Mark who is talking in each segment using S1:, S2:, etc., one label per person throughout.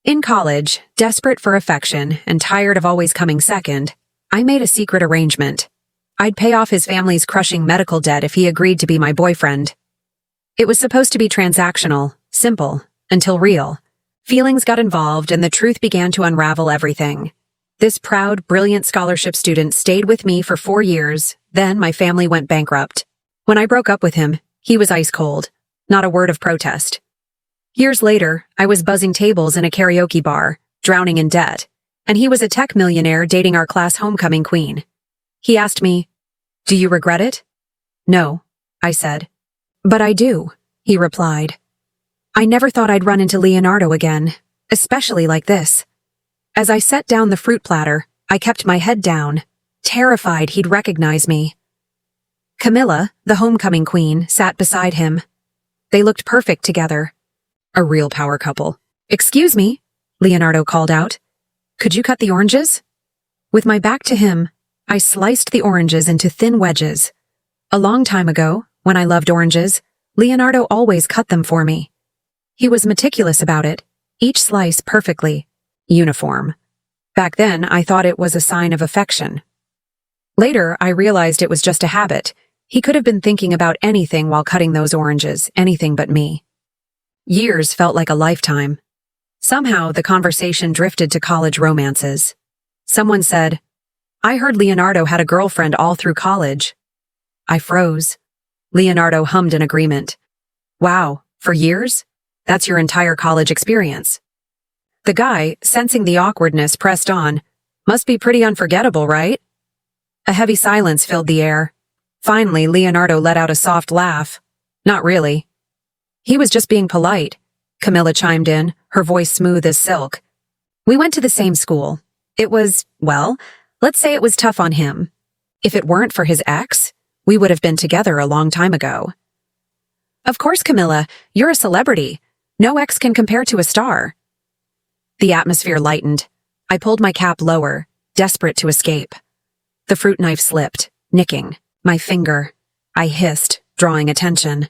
S1: In college, desperate for affection and tired of always coming second, I made a secret arrangement. I'd pay off his family's crushing medical debt if he agreed to be my boyfriend. It was supposed to be transactional, simple, until real. Feelings got involved and the truth began to unravel everything. This proud, brilliant scholarship student stayed with me for 4 years, then my family went bankrupt. When I broke up with him, he was ice cold. Not a word of protest. Years later, I was buzzing tables in a karaoke bar, drowning in debt, and he was a tech millionaire dating our class homecoming queen. He asked me, "Do you regret it?" "No," I said. "But I do," he replied. I never thought I'd run into Leonardo again, especially like this. As I set down the fruit platter, I kept my head down, terrified he'd recognize me. Camilla, the homecoming queen, sat beside him. They looked perfect together. A real power couple. "Excuse me," Leonardo called out. "Could you cut the oranges?" With my back to him, I sliced the oranges into thin wedges. A long time ago, when I loved oranges, Leonardo always cut them for me. He was meticulous about it, each slice perfectly uniform. Back then, I thought it was a sign of affection. Later, I realized it was just a habit. He could have been thinking about anything while cutting those oranges, anything but me. Years felt like a lifetime. Somehow, the conversation drifted to college romances. Someone said, "I heard Leonardo had a girlfriend all through college." I froze. Leonardo hummed in agreement. "Wow, for years? That's your entire college experience." The guy, sensing the awkwardness, pressed on. "Must be pretty unforgettable, right?" A heavy silence filled the air. Finally, Leonardo let out a soft laugh. "Not really." "He was just being polite," Camilla chimed in, her voice smooth as silk. "We went to the same school. It was, well, let's say it was tough on him. If it weren't for his ex, we would have been together a long time ago." "Of course, Camilla, you're a celebrity. No ex can compare to a star." The atmosphere lightened. I pulled my cap lower, desperate to escape. The fruit knife slipped, nicking my finger. I hissed, drawing attention.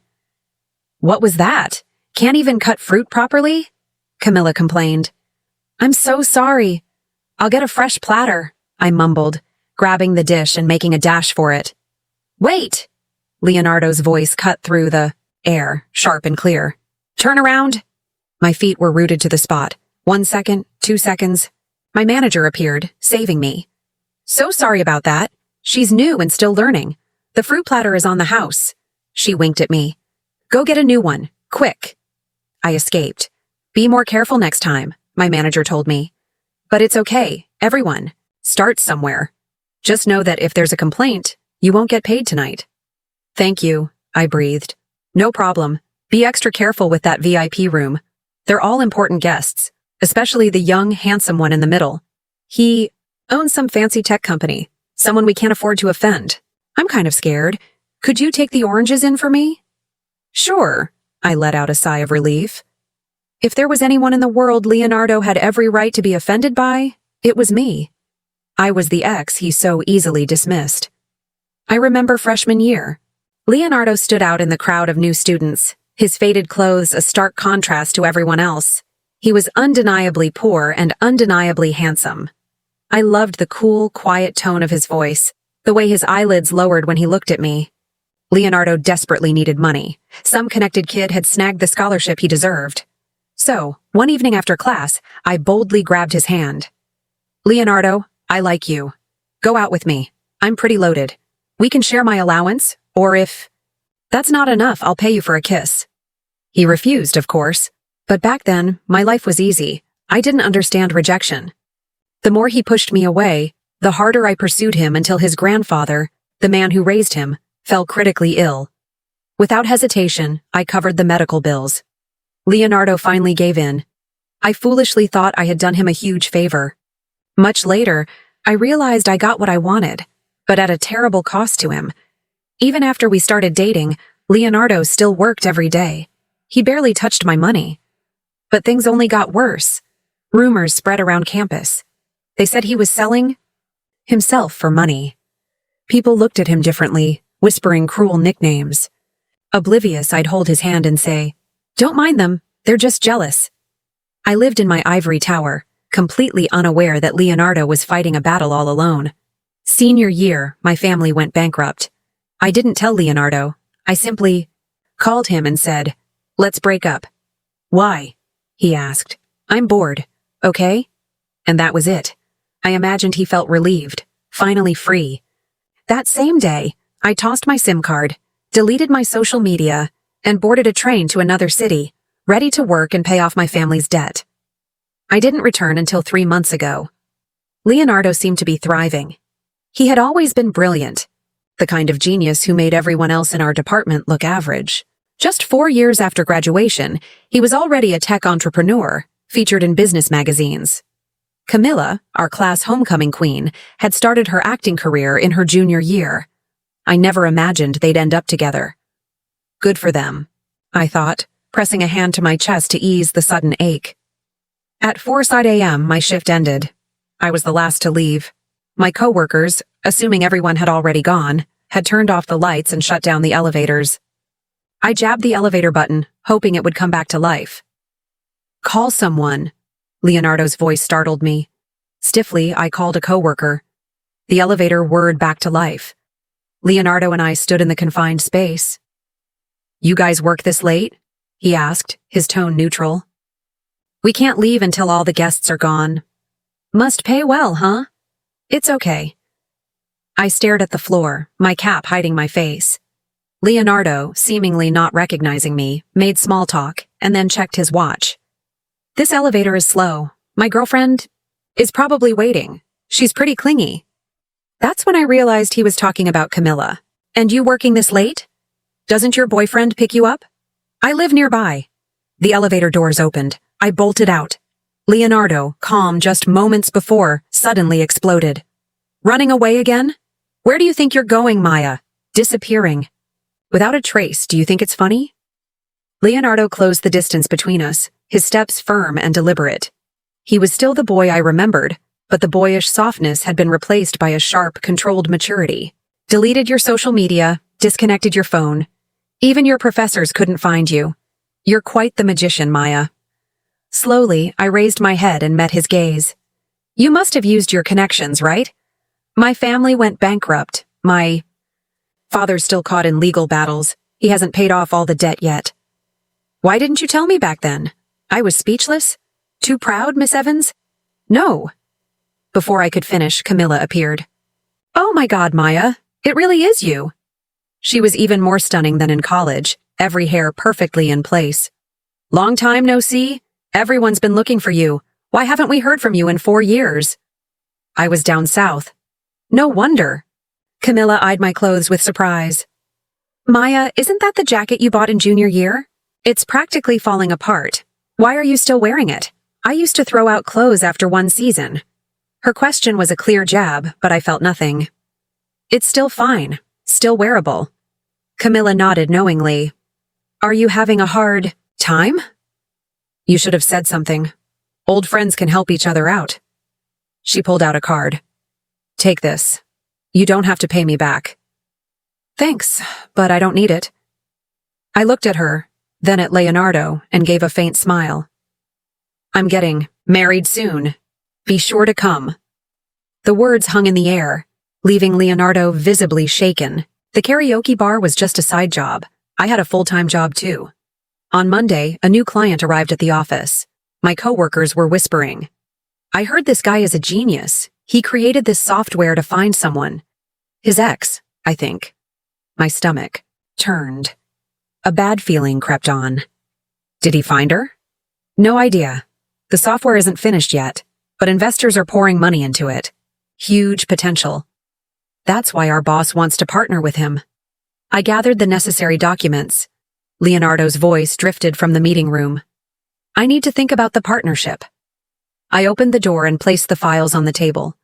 S1: "What was that? Can't even cut fruit properly?" Camilla complained. "I'm so sorry. I'll get a fresh platter," I mumbled, grabbing the dish and making a dash for it. "Wait!" Leonardo's voice cut through the air, sharp and clear. "Turn around." My feet were rooted to the spot. 1 second, 2 seconds. My manager appeared, saving me. "So sorry about that. She's new and still learning. The fruit platter is on the house." She winked at me. "Go get a new one, quick." I escaped. "Be more careful next time," my manager told me. "But it's okay, everyone. Start somewhere. Just know that if there's a complaint, you won't get paid tonight." "Thank you," I breathed. "No problem. Be extra careful with that VIP room. They're all important guests, especially the young, handsome one in the middle. He owns some fancy tech company, someone we can't afford to offend. I'm kind of scared. Could you take the oranges in for me?" "Sure," I let out a sigh of relief. If there was anyone in the world Leonardo had every right to be offended by, it was me. I was the ex he so easily dismissed. I remember freshman year. Leonardo stood out in the crowd of new students, his faded clothes a stark contrast to everyone else. He was undeniably poor and undeniably handsome. I loved the cool, quiet tone of his voice, the way his eyelids lowered when he looked at me. Leonardo desperately needed money. Some connected kid had snagged the scholarship he deserved. So, one evening after class, I boldly grabbed his hand. "Leonardo, I like you. Go out with me. I'm pretty loaded. We can share my allowance, or if that's not enough, I'll pay you for a kiss." He refused, of course. But back then, my life was easy. I didn't understand rejection. The more he pushed me away, the harder I pursued him until his grandfather, the man who raised him, fell critically ill. Without hesitation, I covered the medical bills. Leonardo finally gave in. I foolishly thought I had done him a huge favor. Much later, I realized I got what I wanted, but at a terrible cost to him. Even after we started dating, Leonardo still worked every day. He barely touched my money. But things only got worse. Rumors spread around campus. They said he was selling himself for money. People looked at him differently, whispering cruel nicknames. Oblivious, I'd hold his hand and say, "Don't mind them, they're just jealous." I lived in my ivory tower, completely unaware that Leonardo was fighting a battle all alone. Senior year, my family went bankrupt. I didn't tell Leonardo. I simply called him and said, "Let's break up." "Why?" he asked. "I'm bored, okay?" And that was it. I imagined he felt relieved, finally free. That same day, I tossed my SIM card, deleted my social media, and boarded a train to another city, ready to work and pay off my family's debt. I didn't return until 3 months ago. Leonardo seemed to be thriving. He had always been brilliant, the kind of genius who made everyone else in our department look average. Just 4 years after graduation, he was already a tech entrepreneur, featured in business magazines. Camilla, our class homecoming queen, had started her acting career in her junior year. I never imagined they'd end up together. Good for them, I thought, pressing a hand to my chest to ease the sudden ache. At 4:00 a.m., my shift ended. I was the last to leave. My coworkers, assuming everyone had already gone, had turned off the lights and shut down the elevators. I jabbed the elevator button, hoping it would come back to life. "Call someone." Leonardo's voice startled me. Stiffly, I called a coworker. The elevator whirred back to life. Leonardo and I stood in the confined space. "You guys work this late?" he asked, his tone neutral. "We can't leave until all the guests are gone." "Must pay well, huh?" "It's okay." I stared at the floor, my cap hiding my face. Leonardo, seemingly not recognizing me, made small talk and then checked his watch. "This elevator is slow. My girlfriend is probably waiting. She's pretty clingy." That's when I realized he was talking about Camilla. "And you working this late? Doesn't your boyfriend pick you up?" "I live nearby." The elevator doors opened. I bolted out. Leonardo, calm just moments before, suddenly exploded. "Running away again? Where do you think you're going, Maya?" "Disappearing. Without a trace, do you think it's funny?" Leonardo closed the distance between us, his steps firm and deliberate. He was still the boy I remembered, but the boyish softness had been replaced by a sharp, controlled maturity. "Deleted your social media, disconnected your phone. Even your professors couldn't find you. You're quite the magician, Maya." Slowly, I raised my head and met his gaze. "You must have used your connections, right? My family went bankrupt. My father's still caught in legal battles. He hasn't paid off all the debt yet." "Why didn't you tell me back then?" I was speechless. "Too proud, Miss Evans?" "No." Before I could finish, Camilla appeared. "Oh my God, Maya, it really is you." She was even more stunning than in college, every hair perfectly in place. "Long time no see? Everyone's been looking for you. Why haven't we heard from you in 4 years?" "I was down south." "No wonder." Camilla eyed my clothes with surprise. "Maya, isn't that the jacket you bought in junior year? It's practically falling apart. Why are you still wearing it? I used to throw out clothes after 1 season." Her question was a clear jab, but I felt nothing. "It's still fine, still wearable." Camilla nodded knowingly. "Are you having a hard time?" "You should have said something. Old friends can help each other out." She pulled out a card. "Take this. You don't have to pay me back." "Thanks, but I don't need it." I looked at her, then at Leonardo, and gave a faint smile. "I'm getting married soon. Be sure to come." The words hung in the air, leaving Leonardo visibly shaken. The karaoke bar was just a side job. I had a full-time job too. On Monday, a new client arrived at the office. My coworkers were whispering. "I heard this guy is a genius. He created this software to find someone. His ex, I think." My stomach turned. A bad feeling crept on. "Did he find her?" "No idea. The software isn't finished yet, but investors are pouring money into it. Huge potential. That's why our boss wants to partner with him." I gathered the necessary documents. Leonardo's voice drifted from the meeting room. "I need to think about the partnership." I opened the door and placed the files on the table.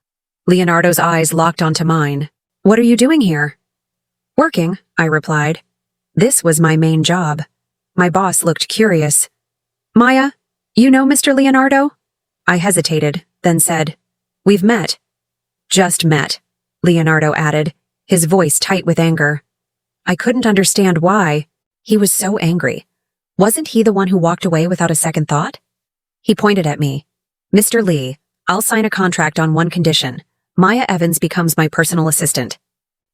S1: Leonardo's eyes locked onto mine. "What are you doing here?" "Working," I replied. This was my main job. My boss looked curious. "Maya, you know Mr. Leonardo?" I hesitated, then said, "We've met." "Just met," Leonardo added, his voice tight with anger. I couldn't understand why. He was so angry. Wasn't he the one who walked away without a second thought? He pointed at me. Mr. Lee, I'll sign a contract on one condition. Maya Evans becomes my personal assistant.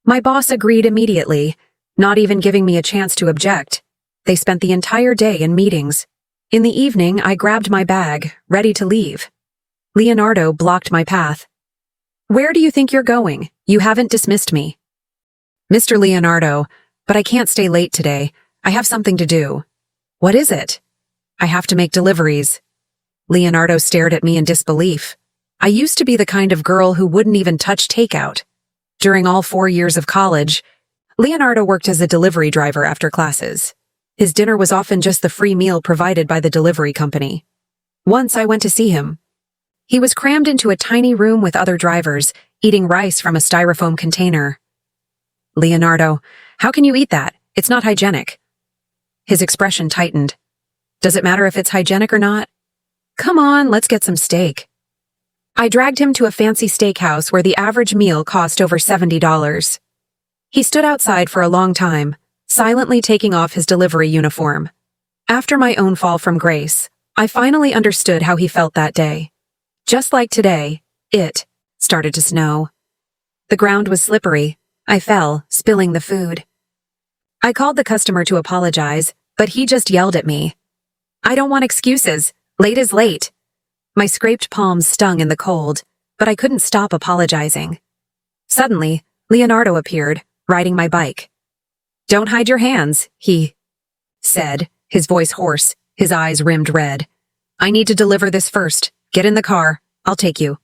S1: My boss agreed immediately, not even giving me a chance to object. They spent the entire day in meetings. In the evening, I grabbed my bag, ready to leave. Leonardo blocked my path. Where do you think you're going? You haven't dismissed me. Mr. Leonardo, but I can't stay late today. I have something to do. What is it? I have to make deliveries. Leonardo stared at me in disbelief. I used to be the kind of girl who wouldn't even touch takeout. During all 4 years of college, Leonardo worked as a delivery driver after classes. His dinner was often just the free meal provided by the delivery company. Once I went to see him. He was crammed into a tiny room with other drivers, eating rice from a styrofoam container. Leonardo, how can you eat that? It's not hygienic. His expression tightened. Does it matter if it's hygienic or not? Come on, let's get some steak. I dragged him to a fancy steakhouse where the average meal cost over $70. He stood outside for a long time, silently taking off his delivery uniform. After my own fall from grace, I finally understood how he felt that day. Just like today, it started to snow. The ground was slippery. I fell, spilling the food. I called the customer to apologize, but he just yelled at me. I don't want excuses. Late is late. My scraped palms stung in the cold, but I couldn't stop apologizing. Suddenly, Leonardo appeared, riding my bike. Don't hide your hands, he said, his voice hoarse, his eyes rimmed red. I need to deliver this first. Get in the car. I'll take you.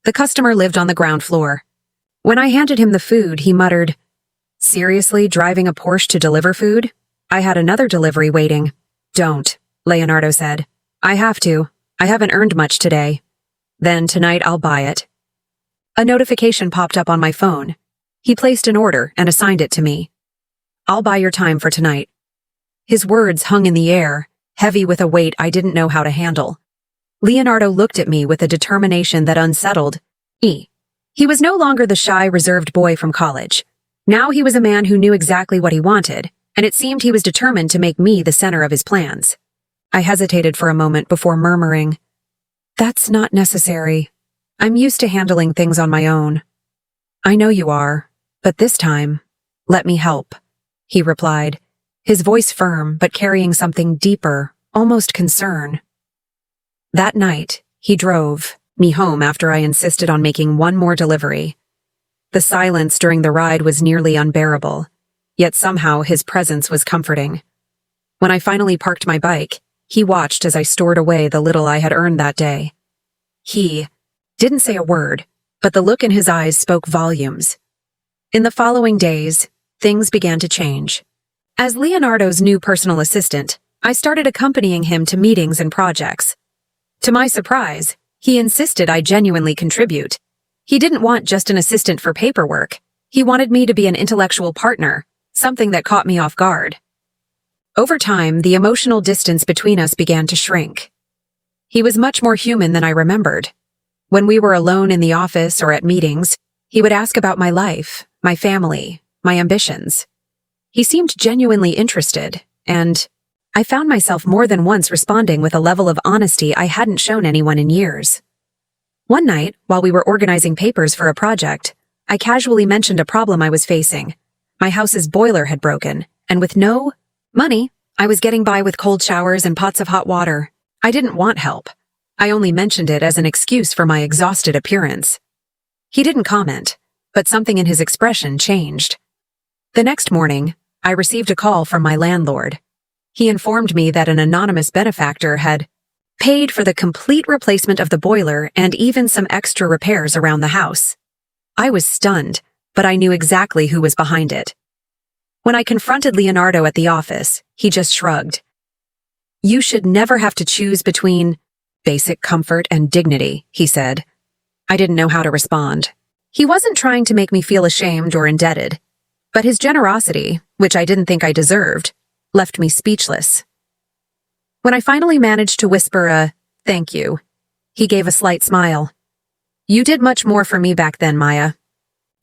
S1: The customer lived on the ground floor. When I handed him the food, he muttered, Seriously, driving a Porsche to deliver food? I had another delivery waiting. Don't, Leonardo said. I have to. I haven't earned much today. Then tonight I'll buy it. A notification popped up on my phone. He placed an order and assigned it to me. I'll buy your time for tonight. His words hung in the air, heavy with a weight I didn't know how to handle. Leonardo looked at me with a determination that unsettled me. He was no longer the shy, reserved boy from college. Now he was a man who knew exactly what he wanted, and it seemed he was determined to make me the center of his plans. I hesitated for a moment before murmuring, That's not necessary. I'm used to handling things on my own. I know you are, but this time, let me help, he replied, his voice firm but carrying something deeper, almost concern. That night, he drove me home after I insisted on making one more delivery. The silence during the ride was nearly unbearable, yet somehow his presence was comforting. When I finally parked my bike, he watched as I stored away the little I had earned that day. He didn't say a word, but the look in his eyes spoke volumes. In the following days, things began to change. As Leonardo's new personal assistant, I started accompanying him to meetings and projects. To my surprise, he insisted I genuinely contribute. He didn't want just an assistant for paperwork. He wanted me to be an intellectual partner, something that caught me off guard. Over time, the emotional distance between us began to shrink. He was much more human than I remembered. When we were alone in the office or at meetings, he would ask about my life, my family, my ambitions. He seemed genuinely interested, and I found myself more than once responding with a level of honesty I hadn't shown anyone in years. One night, while we were organizing papers for a project, I casually mentioned a problem I was facing. My house's boiler had broken, and with no money, I was getting by with cold showers and pots of hot water. I didn't want help. I only mentioned it as an excuse for my exhausted appearance. He didn't comment, but something in his expression changed. The next morning, I received a call from my landlord. He informed me that an anonymous benefactor had paid for the complete replacement of the boiler and even some extra repairs around the house. I was stunned, but I knew exactly who was behind it. When I confronted Leonardo at the office, he just shrugged. You should never have to choose between basic comfort and dignity, he said. I didn't know how to respond. He wasn't trying to make me feel ashamed or indebted, but his generosity, which I didn't think I deserved, left me speechless. When I finally managed to whisper a thank you, he gave a slight smile. You did much more for me back then, Maya.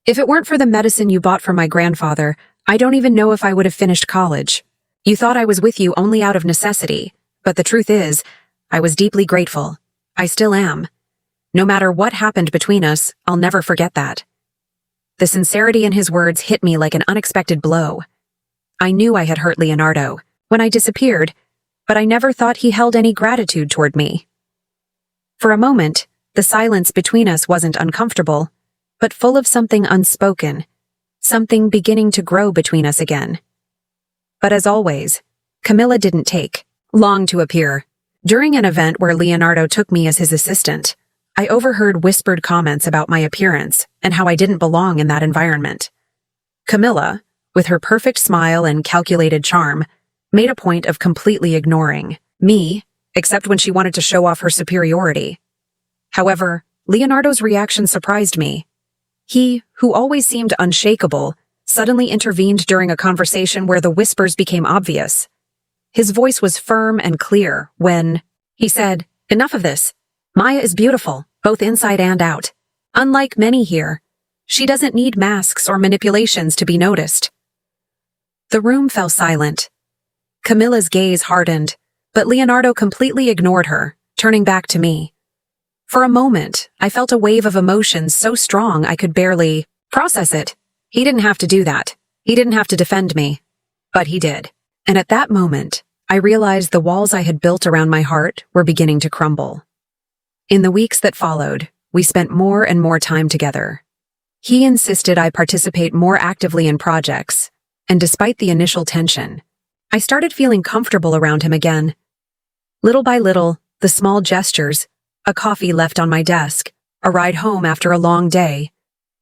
S1: If it weren't for the medicine you bought for my grandfather, I don't even know if I would have finished college. You thought I was with you only out of necessity, but the truth is, I was deeply grateful. I still am. No matter what happened between us, I'll never forget that. The sincerity in his words hit me like an unexpected blow. I knew I had hurt Leonardo when I disappeared, but I never thought he held any gratitude toward me. For a moment, the silence between us wasn't uncomfortable, but full of something unspoken, something beginning to grow between us again. But as always, Camilla didn't take long to appear. During an event where Leonardo took me as his assistant, I overheard whispered comments about my appearance and how I didn't belong in that environment. Camilla, with her perfect smile and calculated charm, made a point of completely ignoring me, except when she wanted to show off her superiority. However, Leonardo's reaction surprised me. He, who always seemed unshakable, suddenly intervened during a conversation where the whispers became obvious. His voice was firm and clear when he said, "Enough of this. Maya is beautiful, both inside and out. Unlike many here, she doesn't need masks or manipulations to be noticed." The room fell silent. Camilla's gaze hardened, but Leonardo completely ignored her, turning back to me. For a moment, I felt a wave of emotion so strong I could barely process it. He didn't have to do that. He didn't have to defend me. But he did. And at that moment, I realized the walls I had built around my heart were beginning to crumble. In the weeks that followed, we spent more and more time together. He insisted I participate more actively in projects, and despite the initial tension, I started feeling comfortable around him again. Little by little, the small gestures, a coffee left on my desk, a ride home after a long day,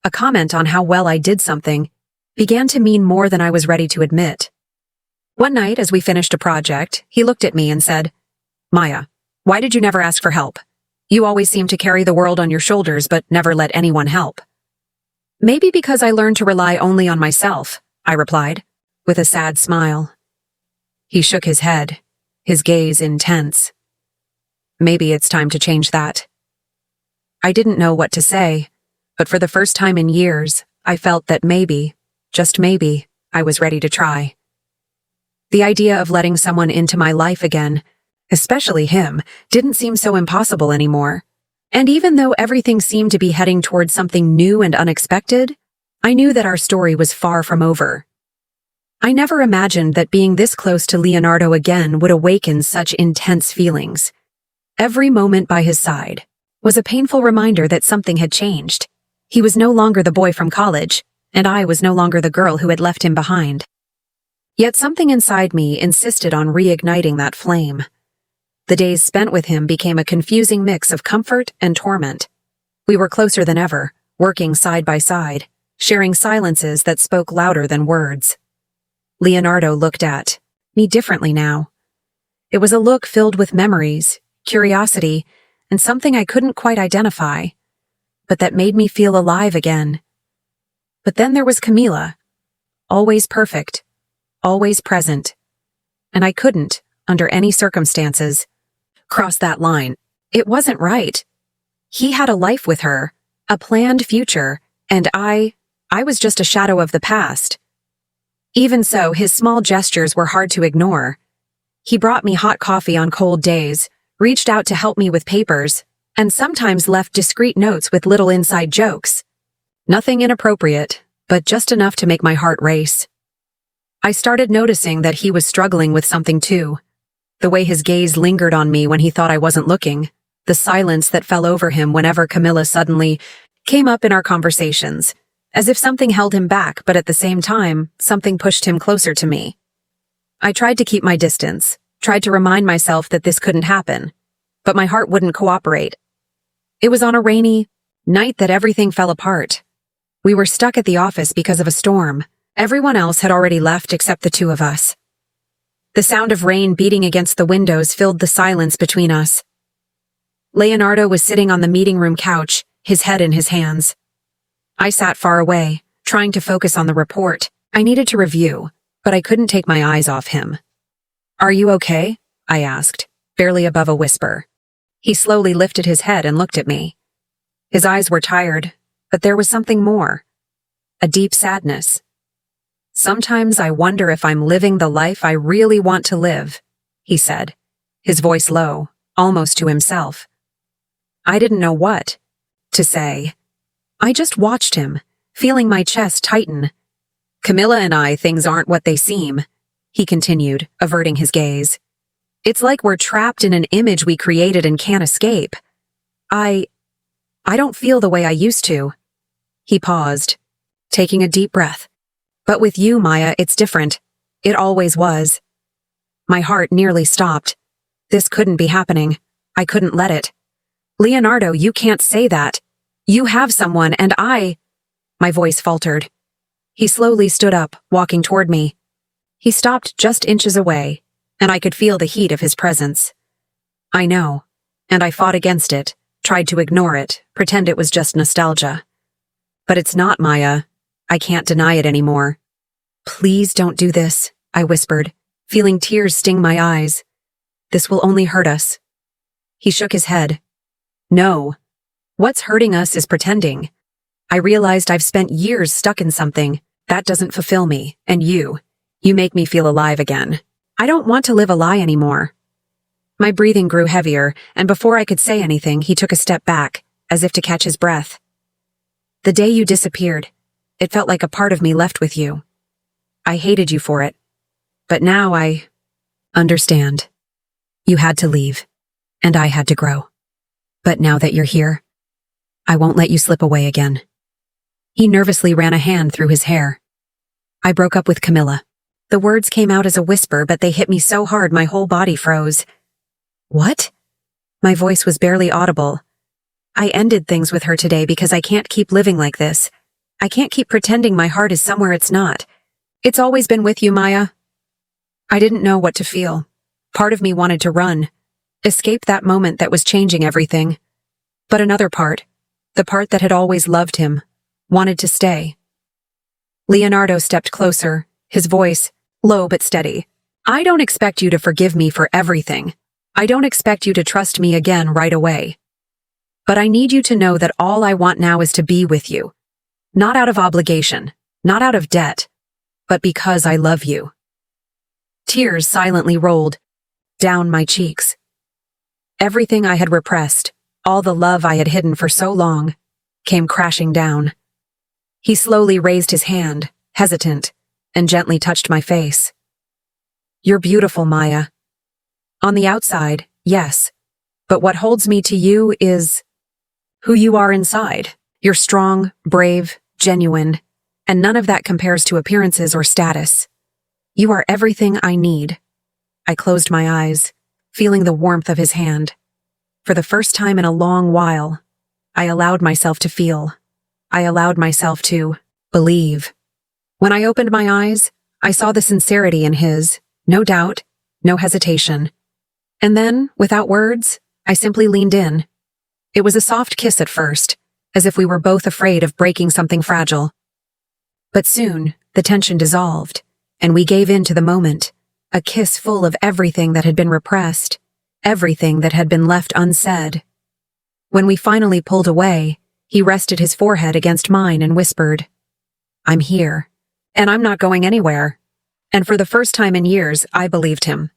S1: a comment on how well I did something, began to mean more than I was ready to admit. One night, as we finished a project, he looked at me and said, "Maya, why did you never ask for help? You always seem to carry the world on your shoulders but never let anyone help." "Maybe because I learned to rely only on myself," I replied, with a sad smile. He shook his head, his gaze intense. "Maybe it's time to change that." I didn't know what to say, but for the first time in years, I felt that maybe, just maybe, I was ready to try. The idea of letting someone into my life again, especially him, didn't seem so impossible anymore. And even though everything seemed to be heading towards something new and unexpected, I knew that our story was far from over. I never imagined that being this close to Leonardo again would awaken such intense feelings. Every moment by his side was a painful reminder that something had changed. He was no longer the boy from college, and I was no longer the girl who had left him behind. Yet something inside me insisted on reigniting that flame. The days spent with him became a confusing mix of comfort and torment. We were closer than ever, working side by side, sharing silences that spoke louder than words. Leonardo looked at me differently now. It was a look filled with memories, curiosity, and something I couldn't quite identify, but that made me feel alive again. But then there was Camila, always perfect, always present, and I couldn't, under any circumstances, cross that line. It wasn't right. He had a life with her, a planned future, and I was just a shadow of the past. Even so, his small gestures were hard to ignore. He brought me hot coffee on cold days, reached out to help me with papers, and sometimes left discreet notes with little inside jokes. Nothing inappropriate, but just enough to make my heart race. I started noticing that he was struggling with something too. The way his gaze lingered on me when he thought I wasn't looking, the silence that fell over him whenever Camilla suddenly came up in our conversations, as if something held him back, but at the same time, something pushed him closer to me. I tried to keep my distance, tried to remind myself that this couldn't happen, but my heart wouldn't cooperate. It was on a rainy night that everything fell apart. We were stuck at the office because of a storm. Everyone else had already left except the two of us. The sound of rain beating against the windows filled the silence between us. Leonardo was sitting on the meeting room couch, his head in his hands. I sat far away, trying to focus on the report I needed to review, but I couldn't take my eyes off him. "Are you okay?" I asked, barely above a whisper. He slowly lifted his head and looked at me. His eyes were tired, but there was something more. A deep sadness. "Sometimes I wonder if I'm living the life I really want to live," he said, his voice low, almost to himself. I didn't know what to say. I just watched him, feeling my chest tighten. Camilla and I, things aren't what they seem, he continued, averting his gaze. It's like we're trapped in an image we created and can't escape. I don't feel the way I used to. He paused, taking a deep breath. But with you, Maya, it's different. It always was. My heart nearly stopped. This couldn't be happening. I couldn't let it. Leonardo, you can't say that. You have someone, and My voice faltered. He slowly stood up, walking toward me. He stopped just inches away, and I could feel the heat of his presence. I know, and I fought against it, tried to ignore it, pretend it was just nostalgia. But it's not, Maya. I can't deny it anymore. Please don't do this, I whispered, feeling tears sting my eyes. This will only hurt us. He shook his head. No. What's hurting us is pretending. I realized I've spent years stuck in something that doesn't fulfill me, and you make me feel alive again. I don't want to live a lie anymore. My breathing grew heavier, and before I could say anything, he took a step back, as if to catch his breath. The day you disappeared, it felt like a part of me left with you. I hated you for it. But now I understand. You had to leave, and I had to grow. But now that you're here, I won't let you slip away again. He nervously ran a hand through his hair. I broke up with Camilla. The words came out as a whisper, but they hit me so hard my whole body froze. What? My voice was barely audible. I ended things with her today because I can't keep living like this. I can't keep pretending my heart is somewhere it's not. It's always been with you, Maya. I didn't know what to feel. Part of me wanted to run, escape that moment that was changing everything. But another part, the part that had always loved him, wanted to stay. Leonardo stepped closer, his voice low but steady. I don't expect you to forgive me for everything. I don't expect you to trust me again right away. But I need you to know that all I want now is to be with you. Not out of obligation, not out of debt, but because I love you. Tears silently rolled down my cheeks. Everything I had repressed, all the love I had hidden for so long, came crashing down. He slowly raised his hand, hesitant, and gently touched my face. You're beautiful, Maya. On the outside, yes, but what holds me to you is who you are inside. You're strong, brave, genuine, and none of that compares to appearances or status. You are everything I need. I closed my eyes, feeling the warmth of his hand. For the first time in a long while, I allowed myself to feel. I allowed myself to believe. When I opened my eyes, I saw the sincerity in his, no doubt, no hesitation. And then, without words, I simply leaned in. It was a soft kiss at first, as if we were both afraid of breaking something fragile. But soon, the tension dissolved, and we gave in to the moment, a kiss full of everything that had been repressed, everything that had been left unsaid. When we finally pulled away, he rested his forehead against mine and whispered, I'm here, and I'm not going anywhere. And for the first time in years, I believed him.